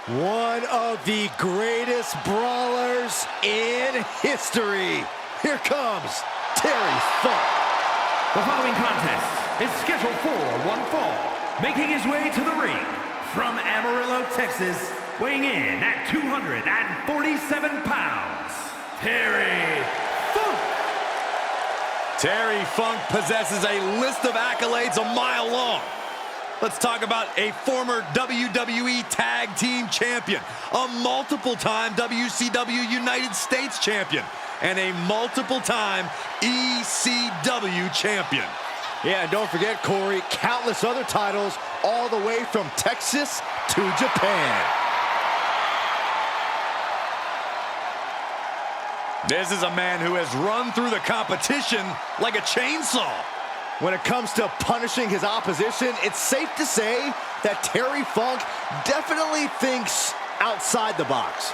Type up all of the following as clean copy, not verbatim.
One of the greatest brawlers in history. Here comes Terry Funk. The following contest is scheduled for one fall. Making his way to the ring from Amarillo, Texas, weighing in at 247 pounds, Terry Funk. Terry Funk possesses a list of accolades a mile long. Let's talk about a former WWE Tag Team Champion, a multiple-time WCW United States Champion, and a multiple-time ECW Champion. Yeah, and don't forget, Corey, countless other titles all the way from Texas to Japan. This is a man who has run through the competition like a chainsaw. When it comes to punishing his opposition, it's safe to say that Terry Funk definitely thinks outside the box.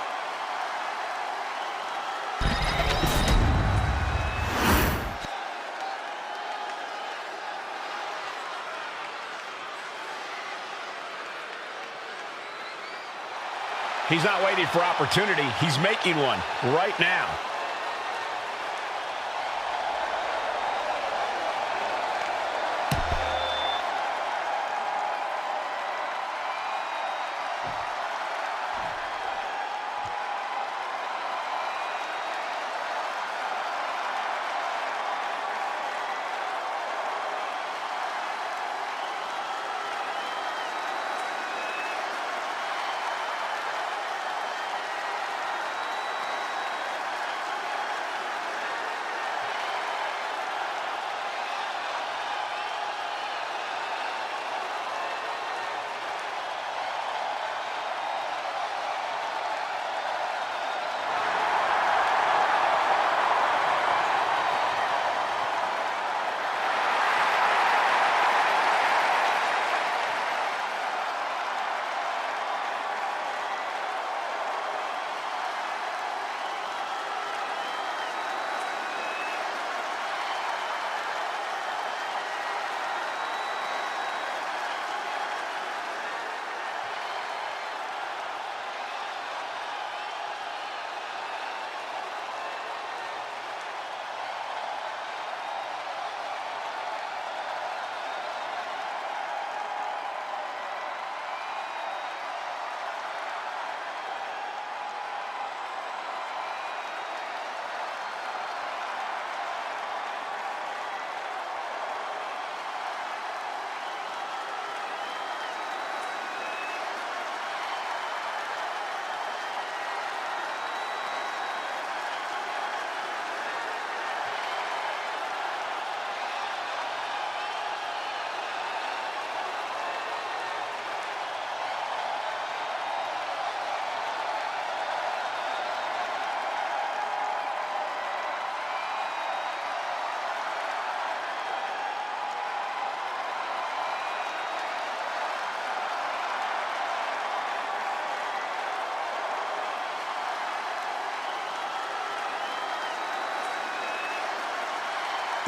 He's not waiting for opportunity. He's making one right now.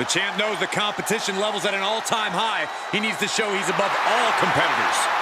The champ knows the competition level's at an all-time high. He needs to show he's above all competitors.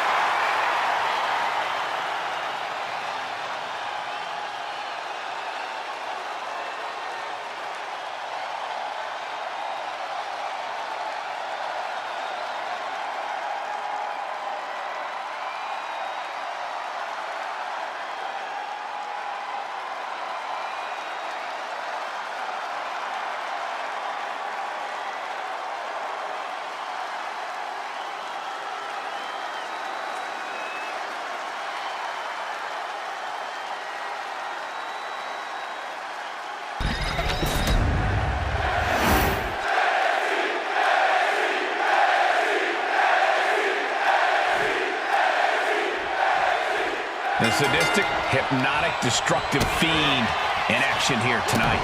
The sadistic, hypnotic, destructive Fiend in action here tonight.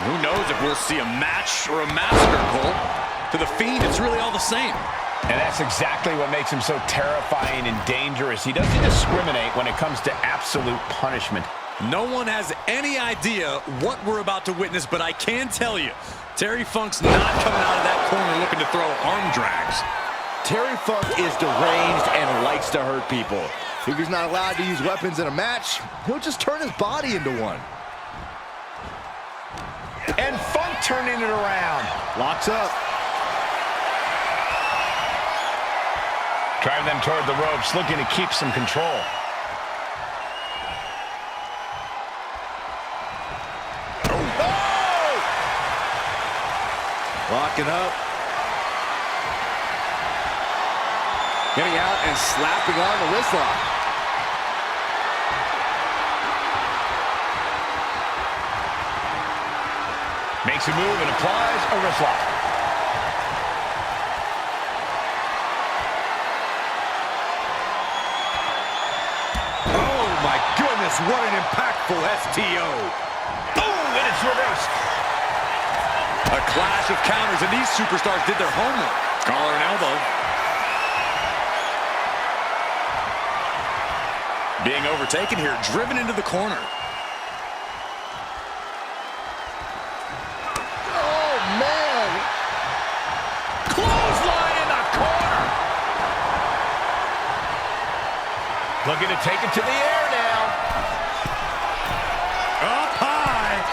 Who knows if we'll see a match or a massacre, Cole? To the Fiend, it's really all the same. And that's exactly what makes him so terrifying and dangerous. He doesn't discriminate when it comes to absolute punishment. No one has any idea what we're about to witness, but I can tell you, Terry Funk's not coming out of that corner looking to throw arm drags. Terry Funk is deranged and likes to hurt people. If he's not allowed to use weapons in a match, he'll just turn his body into one. And Funk turning it around. Locks up. Driving them toward the ropes, looking to keep some control. Oh! Locking up. Getting out and slapping on the wrist lock. Makes a move and applies a wrist lock. Oh my goodness, what an impactful STO. Oh, and it's reversed. A clash of counters, and these superstars did their homework. Collar and elbow. Being overtaken here, driven into the corner. Oh, man. Clothesline in the corner. Looking to take it to the air now. Up high.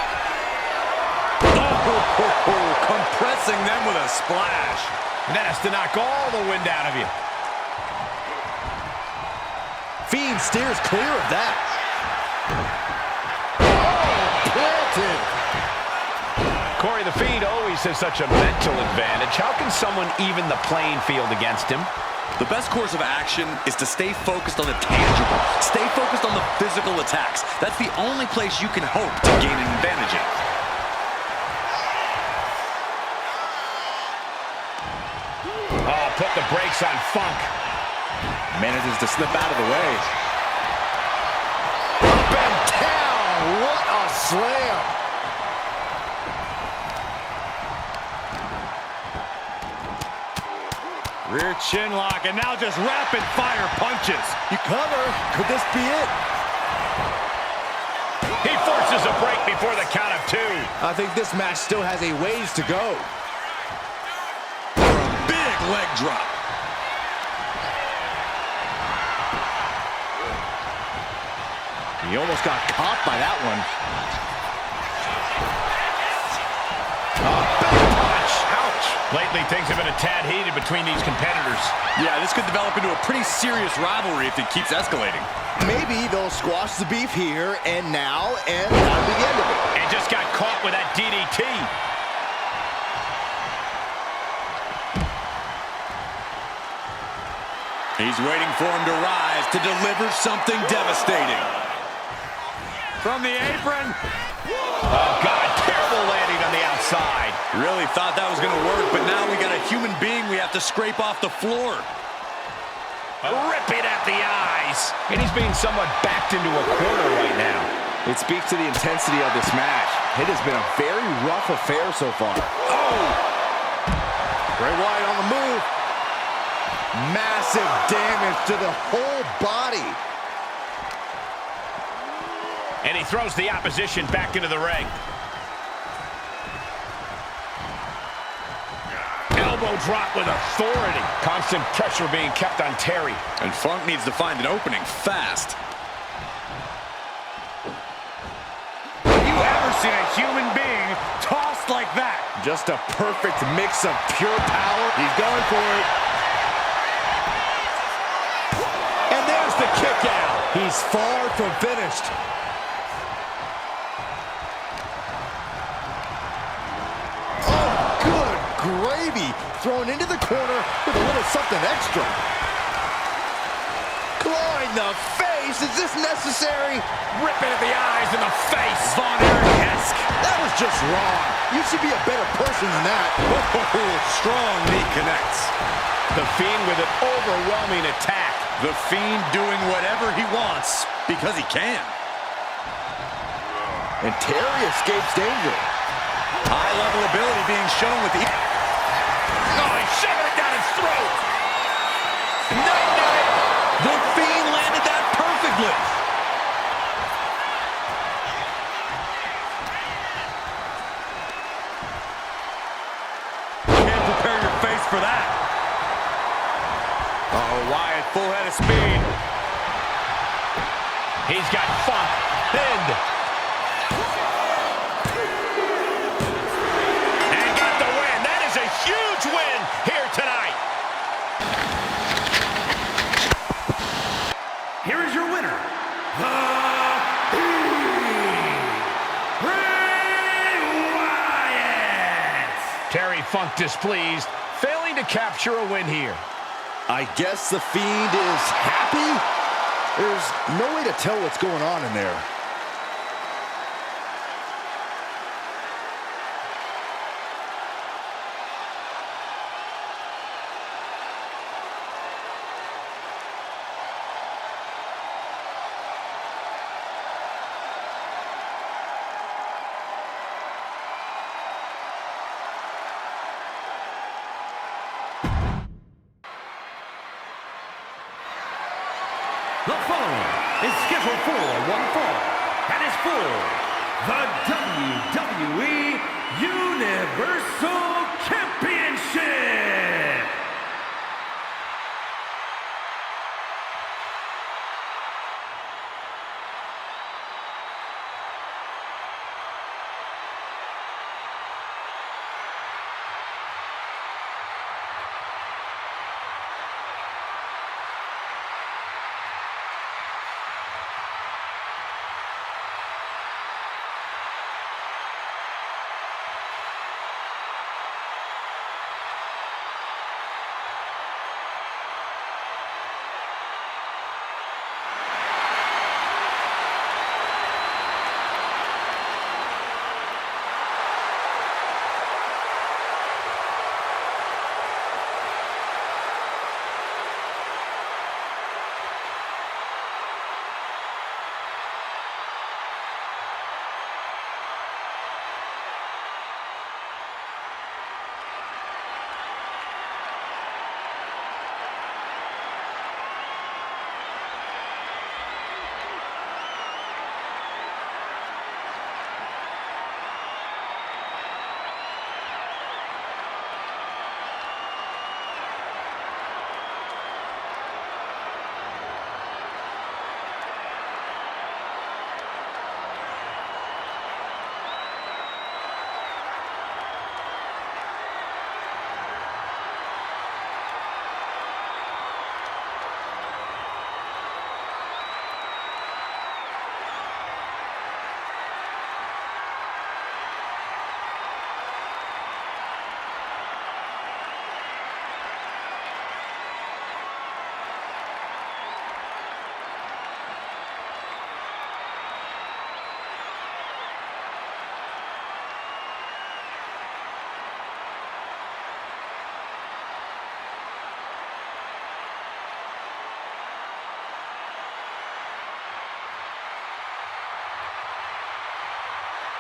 Oh, compressing them with a splash. And that has to knock all the wind out of you. Fiend steers clear of that. Oh, planted. Corey, the Fiend always has such a mental advantage. How can someone even the playing field against him? The best course of action is to stay focused on the tangible. Stay focused on the physical attacks. That's the only place you can hope to gain an advantage in. Oh, put the brakes on Funk. Manages to slip out of the way. Up and down. What a slam. Rear chin lock, and now just rapid fire punches. You cover. Could this be it? He forces a break before the count of two. I think this match still has a ways to go. Big leg drop. He almost got caught by that one. Punch. Ouch. Lately, things have been a tad heated between these competitors. Yeah, this could develop into a pretty serious rivalry if it keeps escalating. Maybe they'll squash the beef here and now, and that'll be the end of it. And just got caught with that DDT. He's waiting for him to rise to deliver something devastating. From the apron. Oh, God, terrible landing on the outside. Really thought that was going to work, but now we got a human being we have to scrape off the floor. Ripping at the eyes. And he's being somewhat backed into a corner right now. It speaks to the intensity of this match. It has been a very rough affair so far. Oh! Bray Wyatt on the move. Massive damage to the whole body. And he throws the opposition back into the ring. Elbow drop with authority. Constant pressure being kept on Terry. And Funk needs to find an opening fast. Have you ever seen a human being tossed like that? Just a perfect mix of pure power. He's going for it. And there's the kick out. He's far from finished. Oh, good gravy. Thrown into the corner with a little something extra. Clawing the face. Is this necessary? Ripping at the eyes in the face. Von Erich-esque. That was just wrong. You should be a better person than that. Oh, strong knee connects. The Fiend with an overwhelming attack. The Fiend doing whatever he wants because he can. And Terry escapes danger. High-level ability being shown with the... Oh, he's shoving it down his throat. No! The Fiend landed that perfectly. Can't prepare your face for that. full head of speed. He's got Funk pinned. And got the win. That is a huge win here tonight. Here is your winner, the Fiend, Bray Wyatt. Terry Funk displeased, failing to capture a win here. I guess the Fiend is happy? There's no way to tell what's going on in there. The following is scheduled for one fall, and is for the WWE Universal Championship.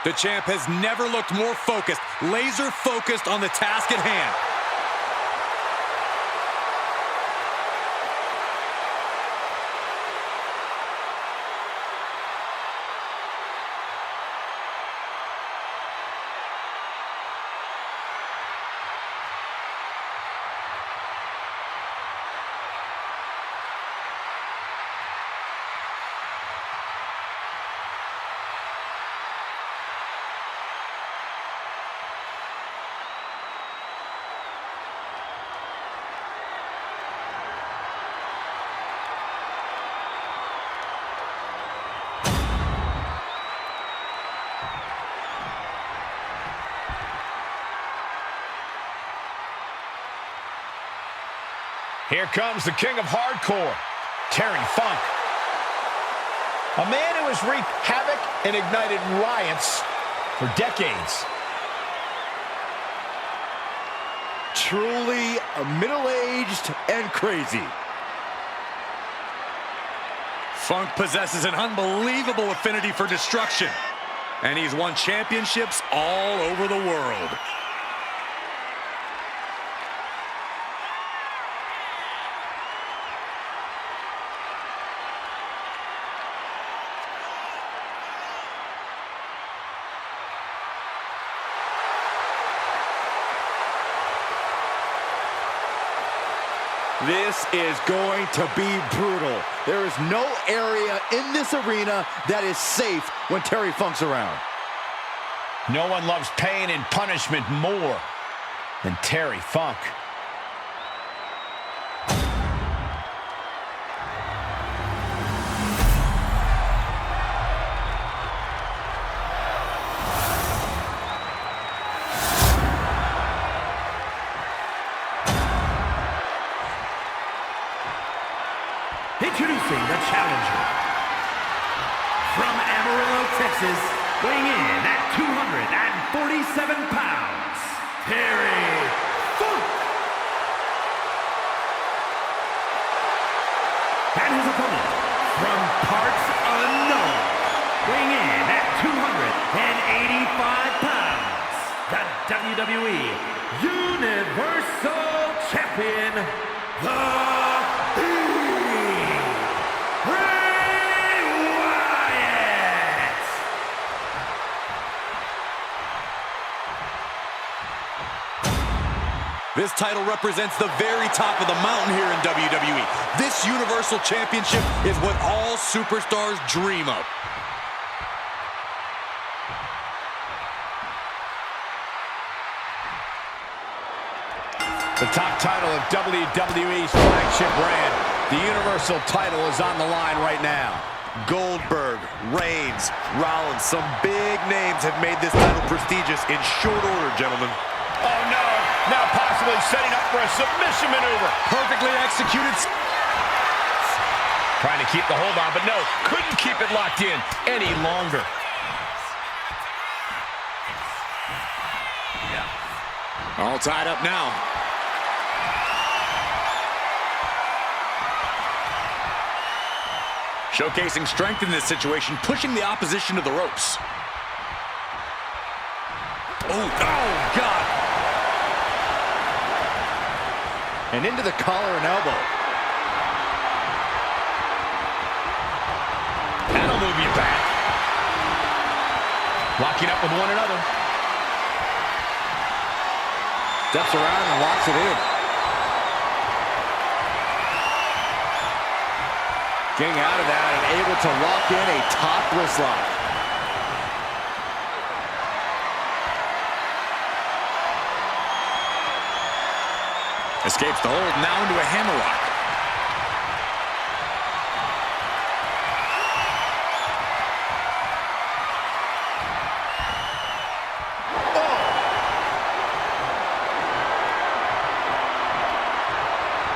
The champ has never looked more focused, laser focused on the task at hand. Here comes the king of hardcore, Terry Funk. A man who has wreaked havoc and ignited riots for decades. Truly middle-aged and crazy. Funk possesses an unbelievable affinity for destruction, and he's won championships all over the world. This is going to be brutal. There is no area in this arena that is safe when Terry Funk's around. No one loves pain and punishment more than Terry Funk. Introducing the challenger, from Amarillo, Texas, weighing in at 247 pounds, Terry Funk. And his opponent, from parts unknown, weighing in at 285 pounds, the WWE Universal Champion, the Fiend. This title represents the very top of the mountain here in WWE. This Universal Championship is what all superstars dream of. The top title of WWE's flagship brand, the Universal title, is on the line right now. Goldberg, Reigns, Rollins, some big names have made this title prestigious in short order, gentlemen. Oh no, now possibly setting up for a submission maneuver. Perfectly executed. Trying to keep the hold on, but no, couldn't keep it locked in any longer. All tied up now. Showcasing strength in this situation, pushing the opposition to the ropes. Oh, God. And into the collar and elbow. That'll move you back. Locking up with one another. Steps around and locks it in. Getting out of that and able to lock in a top wrist lock. Escapes the hold, now into a hammerlock.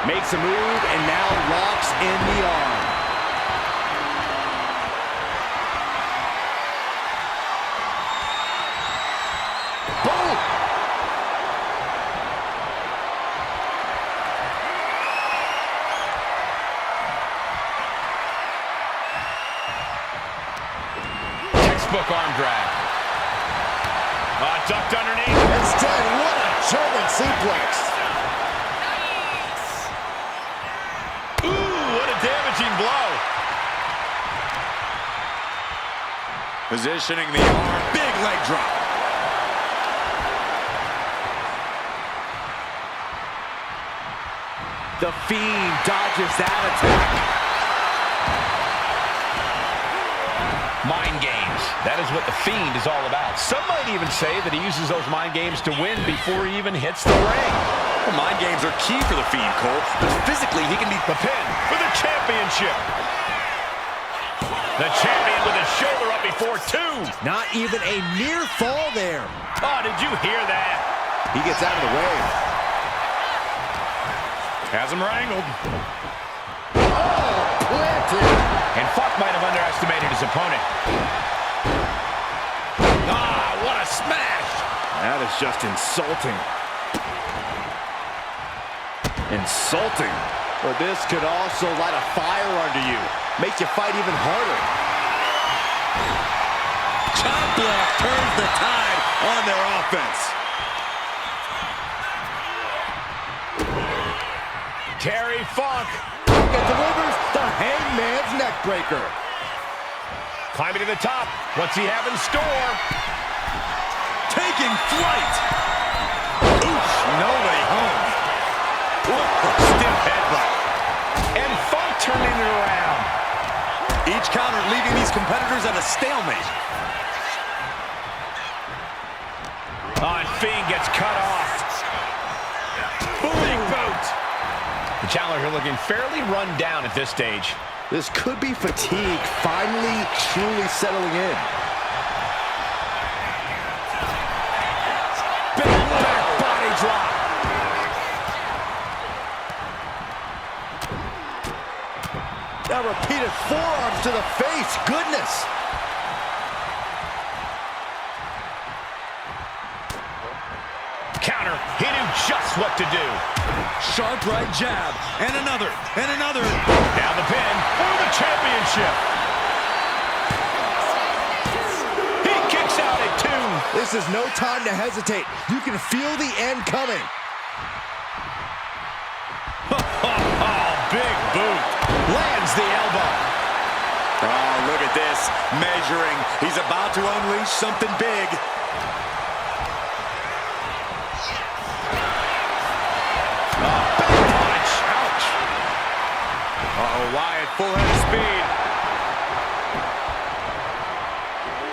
Makes a move and now locks in the arm. Boom! Textbook arm drag. Ducked underneath. Instead, what a German suplex. Blow. Positioning the arm, big leg drop. The Fiend dodges that attack. Mind games. That is what the Fiend is all about. Some might even say that he uses those mind games to win before he even hits the ring. Well, mind games are key for the Fiend, Cole, but physically he can be the pin for the championship. The champion with his shoulder up before two. Not even a near fall there. Oh, did you hear that? He gets out of the way. Has him wrangled. Oh, planted. And Funk might have underestimated his opponent. Ah, what a smash. That is just insulting. Insulting. But this could also light a fire under you. Make you fight even harder. Chop block turns the tide on their offense. Terry Funk. It delivers the Hangman's neckbreaker. Climbing to the top. What's he have in store? Taking flight. Oof, no way home. Stiff headbutt. And Funk turning it around. Each counter leaving these competitors at a stalemate. Oh, and Fiend gets cut off. Big boot. The challenger looking fairly run down at this stage. This could be fatigue finally truly settling in. Big back body drop. Now repeated forearms to the face. Goodness. Counter. He knew just what to do. Sharp right jab. And another. And another. Down the pin for the championship. He kicks out at 2. This is no time to hesitate. You can feel the end coming. Oh, big boot. Lands the elbow. Oh, look at this. Measuring. He's about to unleash something big. Punch. Ouch. Uh-oh, Wyatt, full head of speed.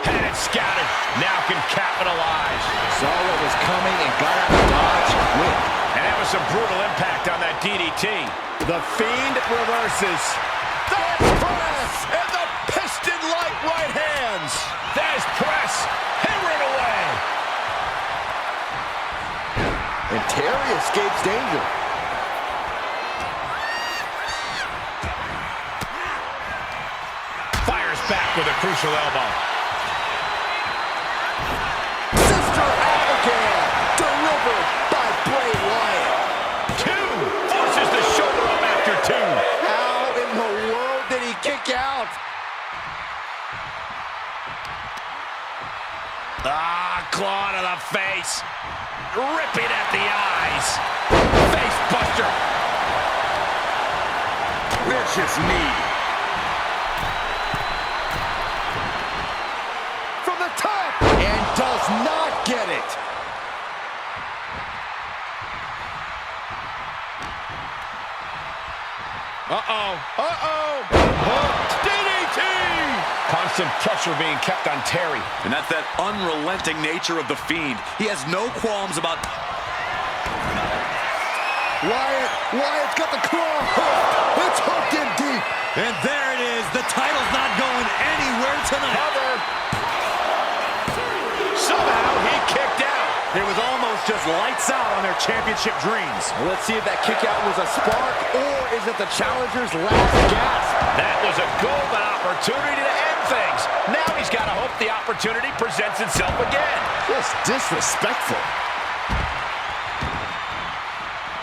Had it scouted. Now can capitalize. Saw what was coming and got out of dodge quick. And that was some brutal impact on that DDT. The Fiend reverses. That press and the piston-like right hands. That is press. Hammering away. And Terry escapes danger. Fires back with a crucial elbow. Sister Abigail delivered by Bray Wyatt. 2. Forces the shoulder up after 2. How in the world did he kick out? Claw to the face. Ripping at the eyes. Face buster. Vicious knee. From the top. And does not get it. DDT! Constant pressure being kept on Terry. And that's that unrelenting nature of the Fiend. He has no qualms about... Wyatt's got the claw hooked. It's hooked in deep. And there it is. The title's not going anywhere tonight. Cover. Somehow he kicked out. It was almost just lights out on their championship dreams. Let's see if that kick out was a spark or is it the challenger's last gasp? That was a golden opportunity to end things. Now he's got to hope the opportunity presents itself again. Just disrespectful.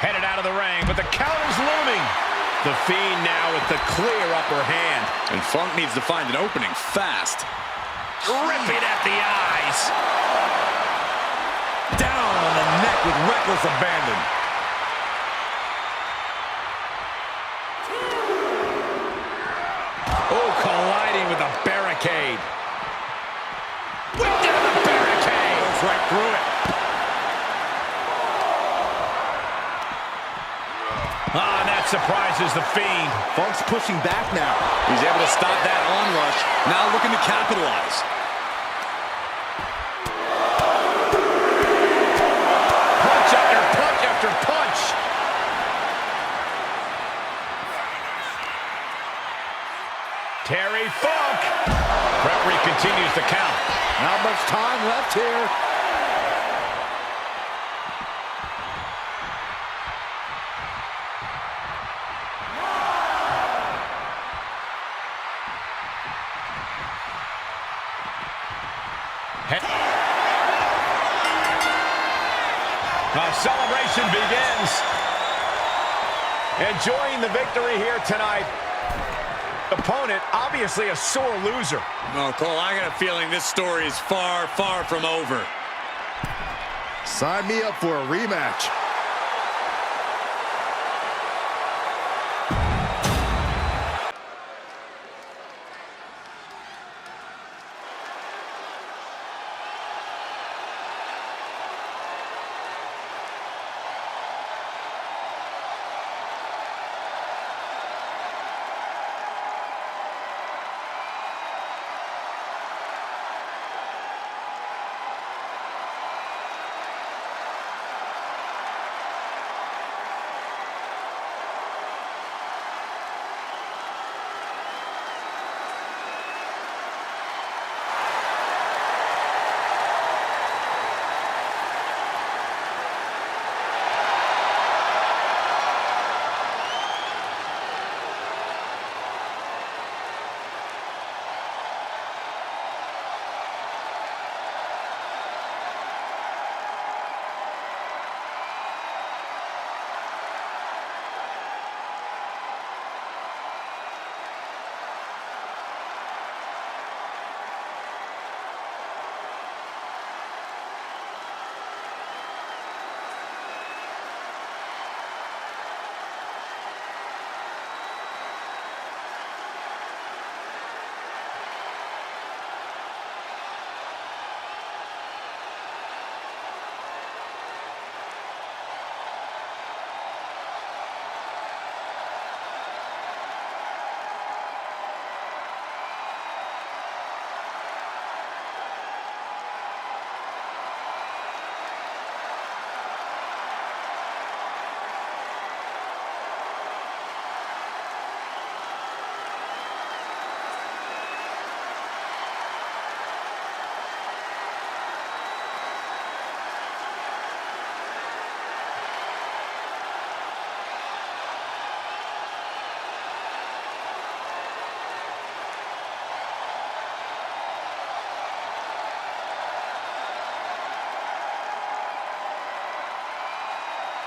Headed out of the ring, but the counter's looming. The Fiend now with the clear upper hand. And Funk needs to find an opening fast. Ripping at the eyes. Down on the neck with reckless abandon. Oh, colliding with a barricade. Whipped into the barricade. Goes right through it. Ah, and that surprises the Fiend. Funk's pushing back now. He's able to stop that onrush. Now looking to capitalize. Punch after punch after punch. Terry Funk. Referee continues the count. Not much time left here. Now celebration begins. Enjoying the victory here tonight. Opponent, obviously a sore loser. No, Cole, I got a feeling this story is far, far from over. Sign me up for a rematch.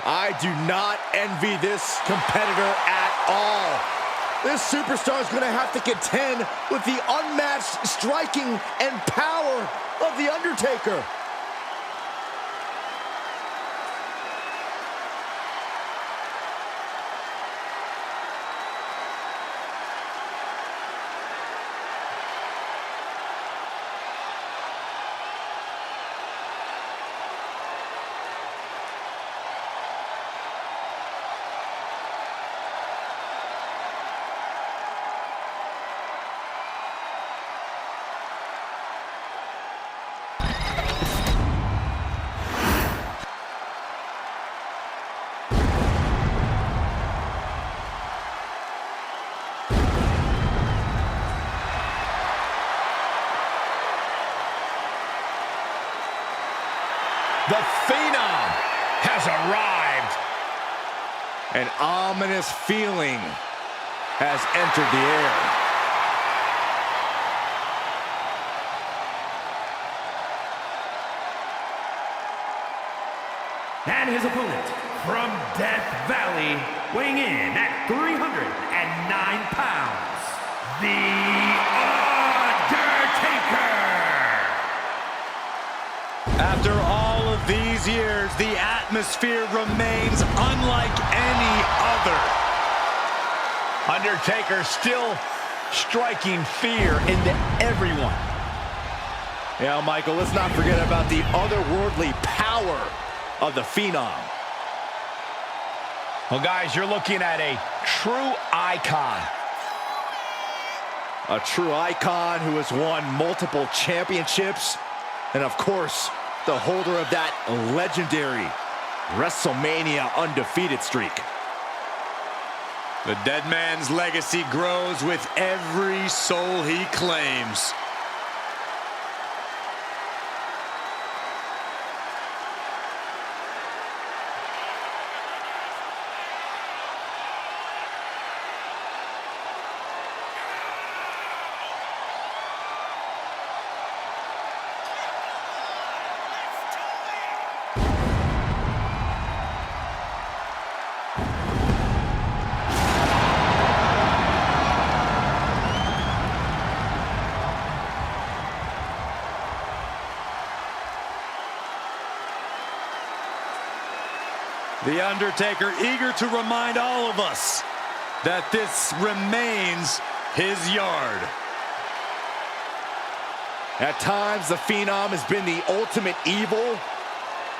I do not envy this competitor at all. This superstar is going to have to contend with the unmatched striking and power of The Undertaker. The Phenom has arrived. An ominous feeling has entered the air. And his opponent from Death Valley, weighing in at 309 pounds, The Undertaker. After all of these years, the atmosphere remains unlike any other. Undertaker still striking fear into everyone. Yeah, Michael, let's not forget about the otherworldly power of the Phenom. Well, guys, you're looking at a true icon. A true icon who has won multiple championships. And of course, the holder of that legendary WrestleMania undefeated streak. The Deadman's legacy grows with every soul he claims. The Undertaker eager to remind all of us that this remains his yard. At times, the Phenom has been the ultimate evil,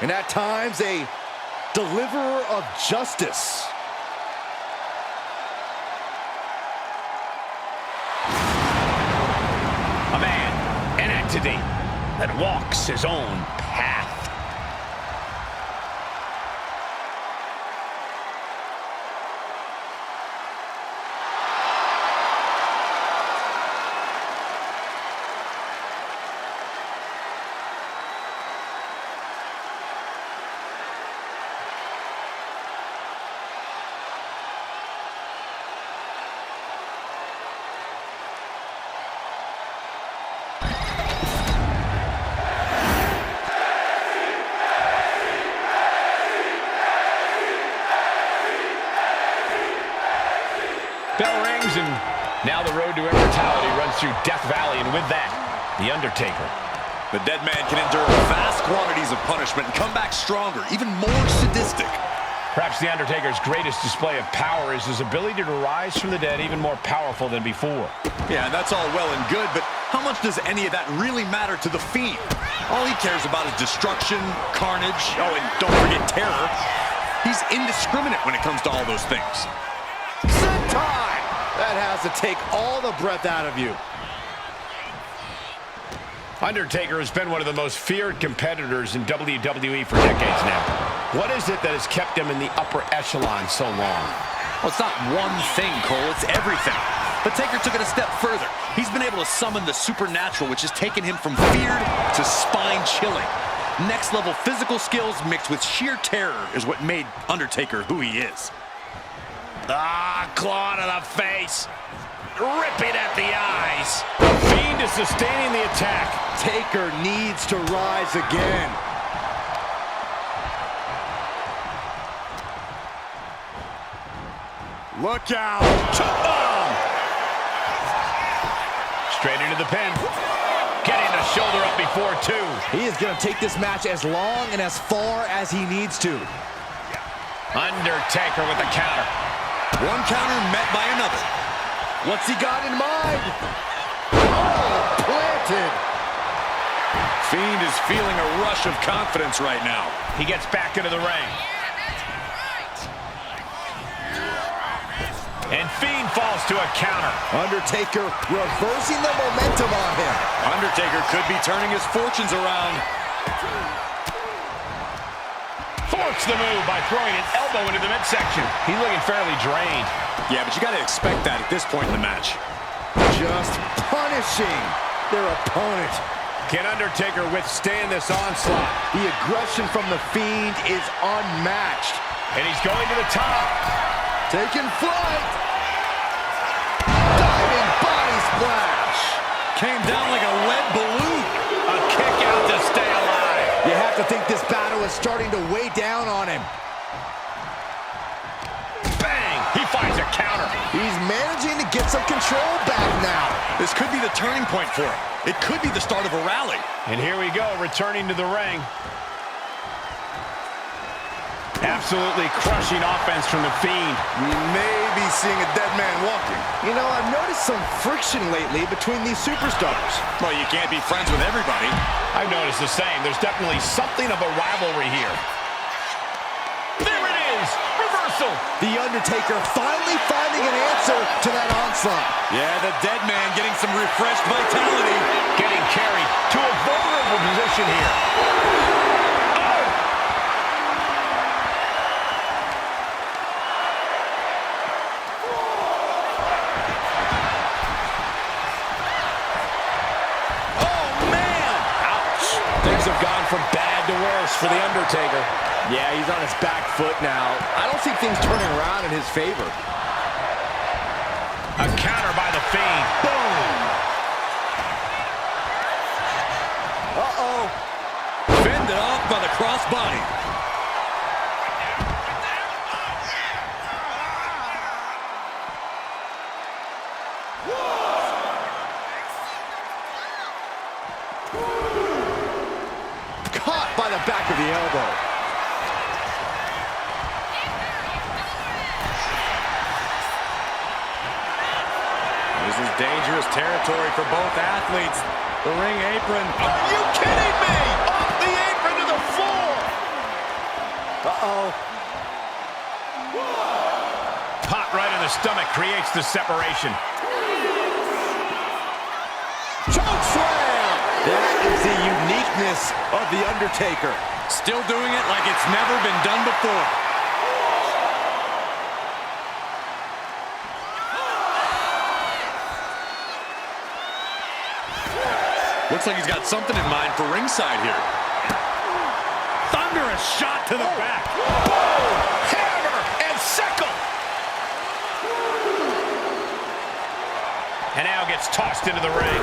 and at times, a deliverer of justice. A man, an entity that walks his own path. Bell rings, and now the road to immortality runs through Death Valley, and with that, The Undertaker. The Deadman can endure vast quantities of punishment and come back stronger, even more sadistic. Perhaps The Undertaker's greatest display of power is his ability to rise from the dead even more powerful than before. Yeah, and that's all well and good, but how much does any of that really matter to the Fiend? All he cares about is destruction, carnage, oh, and don't forget terror. He's indiscriminate when it comes to all those things. Sentai! That has to take all the breath out of you. Undertaker has been one of the most feared competitors in WWE for decades now. What is it that has kept him in the upper echelon so long? Well, it's not one thing, Cole, it's everything. But Taker took it a step further. He's been able to summon the supernatural, which has taken him from feared to spine-chilling. Next-level physical skills mixed with sheer terror is what made Undertaker who he is. Ah, claw to the face. Ripping at the eyes. The Fiend is sustaining the attack. Taker needs to rise again. Look out. Choke bomb. Straight into the pin. Getting the shoulder up before two. He is going to take this match as long and as far as he needs to. Undertaker with the counter. One counter met by another. What's he got in mind? Oh, planted. Fiend is feeling a rush of confidence right now. He gets back into the ring. And Fiend falls to a counter. Undertaker reversing the momentum on him. Undertaker could be turning his fortunes around. Forks the move by throwing an elbow into the midsection. He's looking fairly drained. Yeah, but you got to expect that at this point in the match. Just punishing their opponent. Can Undertaker withstand this onslaught? The aggression from the Fiend is unmatched. And he's going to the top. Taking flight. Diving body splash. Came down like a lead balloon. A kick out to stay alive. You have to think this battle is starting to weigh down on him. Bang! He finds a counter. He's managing to get some control back now. This could be the turning point for him. It could be the start of a rally. And here we go, returning to the ring. Absolutely crushing offense from the Fiend. We may be seeing a dead man walking. You know, I've noticed some friction lately between these superstars. Well, you can't be friends with everybody. I've noticed the same. There's definitely something of a rivalry here. There it is! Reversal! The Undertaker finally finding an answer to that onslaught. Yeah, the dead man getting some refreshed vitality. Getting carried to a vulnerable position here. Have gone from bad to worse for the Undertaker. Yeah, he's on his back foot now. I don't see things turning around in his favor. A counter by the Fiend. Boom! Uh-oh. Fended off by the crossbody. By the back of the elbow. This is dangerous territory for both athletes. The ring apron. Are you kidding me? Off the apron to the floor. Uh-oh. Pot right in the stomach creates the separation. Choke slam! That is the uniqueness of the Undertaker. Still doing it like it's never been done before. Looks like he's got something in mind for ringside here. Thunderous shot to the back. Whoa! Hammer and sickle. And now gets tossed into the ring.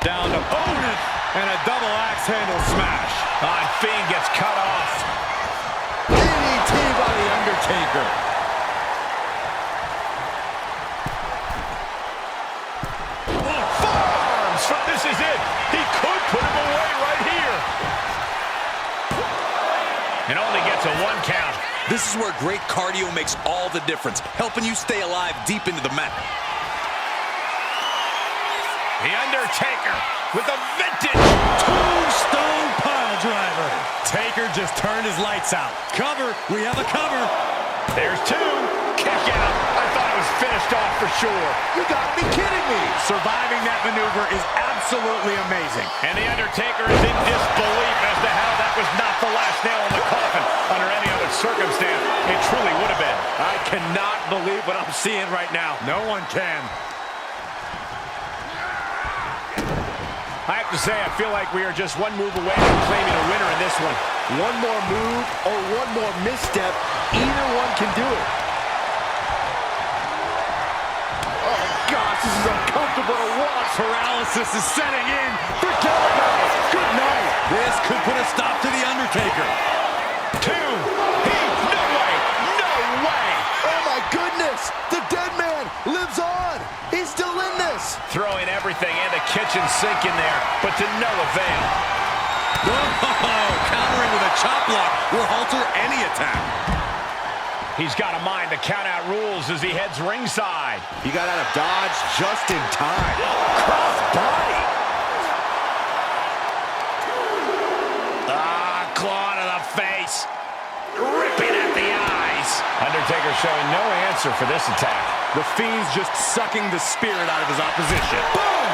Down to opponent and a double axe handle smash. Fiend gets cut off. DDT by the Undertaker. Forearms. This is it. He could put him away right here. And only gets a 1 count. This is where great cardio makes all the difference, helping you stay alive deep into the mat. The Undertaker with a vintage Tombstone pile driver. Taker just turned his lights out. Cover. We have a cover. There's 2. Kick out. I thought it was finished off for sure. You gotta be kidding me. Surviving that maneuver is absolutely amazing. And the Undertaker is in disbelief as to how that was not the last nail in the coffin. Under any other circumstance, it truly would have been. I cannot believe what I'm seeing right now. No one can. I have to say, I feel like we are just one move away from claiming a winner in this one. One more move or one more misstep, either one can do it. Oh, gosh, this is uncomfortable. nothing but a watch. Paralysis is setting in. Forget about it. Good night. This could put a stop to The Undertaker. 2. No way. No way. Oh, my goodness. The Deadman lives on. He's still in this. Throwing everything and the kitchen sink in there, but to no avail. Oh, countering with a chop block will halter any attack. He's got a mind to count out rules as he heads ringside. He got out of dodge just in time. Cross body. Claw to the face. Ripping at the eyes. Undertaker showing no answer for this attack. The Fiend's just sucking the spirit out of his opposition. Boom!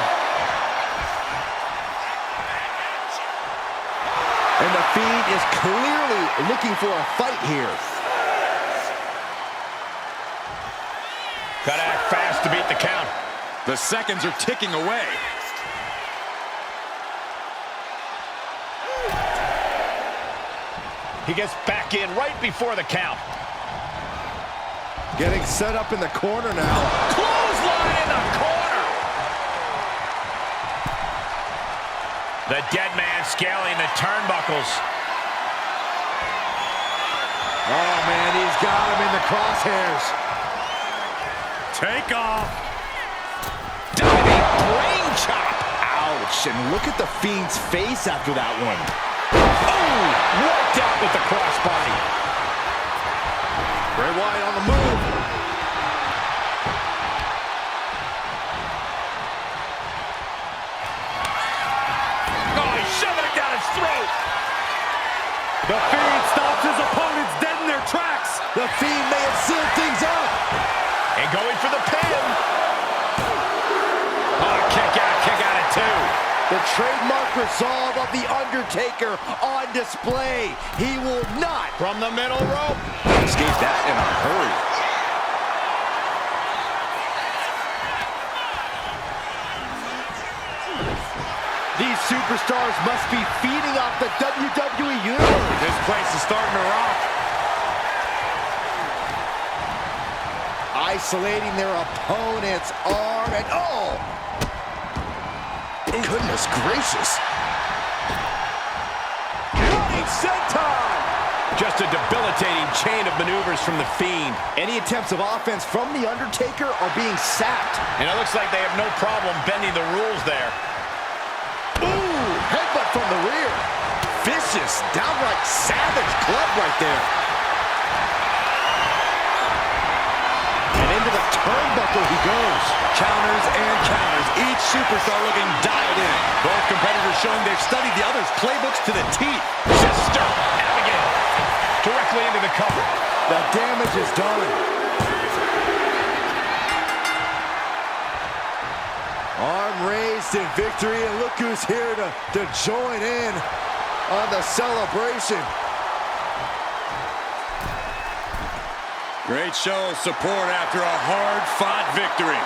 And the Fiend is clearly looking for a fight here. Gotta act fast to beat the count. The seconds are ticking away. He gets back in right before the count. Getting set up in the corner now. Clothesline in the corner. The Deadman scaling the turnbuckles. Oh, man, he's got him in the crosshairs. Take off. Diving brain chop. Ouch, and look at the Fiend's face after that one. Oh, worked out with the crossbody. Bray Wyatt on the move. Oh, he's shoving it down his throat. The Fiend stops his opponents dead in their tracks. The Fiend may have sealed things up. And going for the pin. Oh, kick out at 2. The trademark resolve of The Undertaker on display. He will not. From the middle rope. Escape that in a hurry. These superstars must be feeding off the WWE Universe. This place is starting to rock. Isolating their opponent's arm and oh! Goodness gracious. Running senton. Just a debilitating chain of maneuvers from the Fiend. Any attempts of offense from The Undertaker are being sapped. And it looks like they have no problem bending the rules there. Ooh, headbutt from the rear. Vicious, downright savage club right there. And into the turnbuckle he goes. Counters and counters. Each superstar looking dialed in. Both competitors showing they've studied the other's playbooks to the teeth. Sister Abigail. Directly into the cover. The damage is done. Arm raised in victory, and look who's here to join in on the celebration. Great show of support after a hard-fought victory.